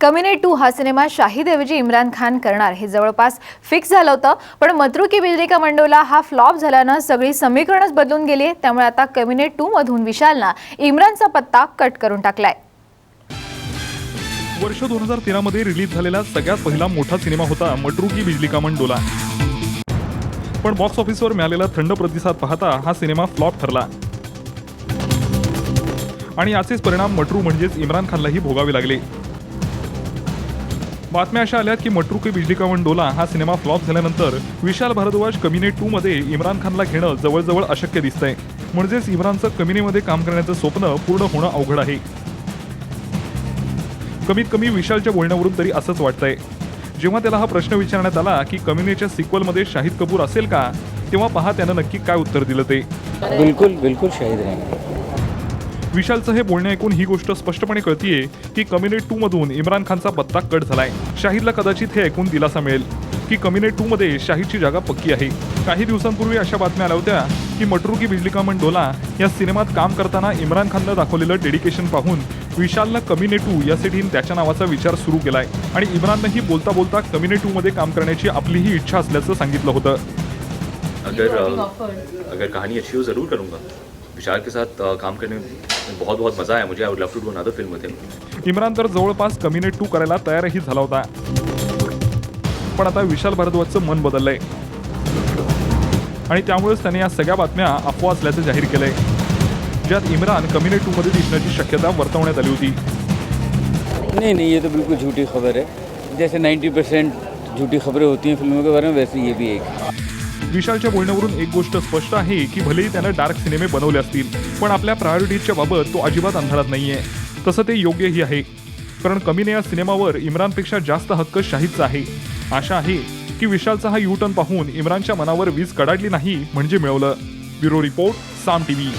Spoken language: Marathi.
कमीने 2 हा सिनेमा शाहिदऐवजी इम्रान खान करणार हे जवळपास फिक्स झालं होतं, पण मत्रू की बिजली का मंडोला हा फ्लॉप झाल्यानं सगळी समीकरणच बदलून गेली। त्यामुळे आता कमीने 2 मधून विशालनं इम्रानचा पत्ता कट करून टाकलाय। वर्ष 2013 मध्ये रिलीज झालेला सगळ्यात पहिला मोठा सिनेमा होता मटरू की बिजली का मंडोला। पण बॉक्स ऑफिसवर मिळालेला थंड प्रतिसाद पाहता हा सिनेमा फ्लॉप ठरला आणि याचेच परिणाम मटरू म्हणजेच इम्रान खानलाही भोगावे लागले। बातम्या अशा आल्यात की मटरू की बिजली का मंडोला हा सिनेमा फ्लॉप झाल्यानंतर विशाल भारद्वाज कमीने 2 मध्ये इम्रान खानला घेणं जवळजवळ अशक्य दिसतंय। म्हणजेच इम्रानचं कमीनेमध्ये काम करण्याचं स्वप्न पूर्ण होणं अवघड आहे। कमीत कमी विशालच्या बोलण्यावरून तरी असंच वाटतंय। जेव्हा त्याला हा प्रश्न विचारण्यात आला की कमीनेच्या सिक्वलमध्ये शाहिद कपूर असेल का, तेव्हा पहा त्यानं नक्की काय उत्तर दिलं ते। बिल्कुल बिल्कुल शाहिद रहेंगे। विशालचं हे बोलणे ऐकून ही गोष्ट स्पष्टपणे कळतीये की कमीने 2 मधून इम्रान खानचा पत्ता कट झालाय। शाहिदला कदाचित हे ऐकून दिलासा मिळेल की कमीने 2 मध्ये शाहिदची जागा पक्की आहे। काही दिवसांपूर्वी अशा बातम्या आल्या होत्या की मटरू की बिजली का मंडोला या सिनेमात काम करताना इम्रान खाननं दाखवलेलं डेडिकेशन पाहून विशालनं कमीने 2 यासाठी त्याच्या नावाचा विचार सुरू केलाय आणि इम्राननंही बोलता बोलता कमीने 2 मध्ये काम करण्याची आपलीही इच्छा असल्याचं सांगितलं होतं। अगर कहानी अच्छी हो ज़रूर करूँगा। विशाल के साथ काम करने में बहुत मज़ा आया मुझे। I would love to do another film with him. Imran तर जवळपास कमीने 2 करायला तयारही झाला होता, पण आता विशाल भारद्वाजचं मन बदललंय आणि त्यामुळेच त्याने या सगळ्या बातम्या अफवा असल्याचं जाहीर केलंय, ज्यात इम्रान कमीने 2 मध्ये दिसण्याची शक्यता वर्तवण्यात आली होती। नहीं, ये तो बिल्कुल झूठी खबर है। जैसे 90% झूठी खबरें होती हैं फिल्मों के बारे में, वैसे ये भी एक। विशालच्या बोलण्यावरून एक गोष्ट स्पष्ट आहे की भलेही त्यानं डार्क सिनेमे बनवले असतील, पण आपल्या प्रायोरिटीजच्या बाबत तो अजिबात अंधारात नाहीये। तसं ते योग्यही आहे, कारण कमीने या सिनेमावर इम्रानपेक्षा जास्त हक्क शाहिदचा आहे। आशा आहे की विशालचा हा यू टर्न पाहून इम्रानच्या मनावर वीज कडाडली नाही म्हणजे मिळवलं। ब्युरो रिपोर्ट, साम टीव्ही।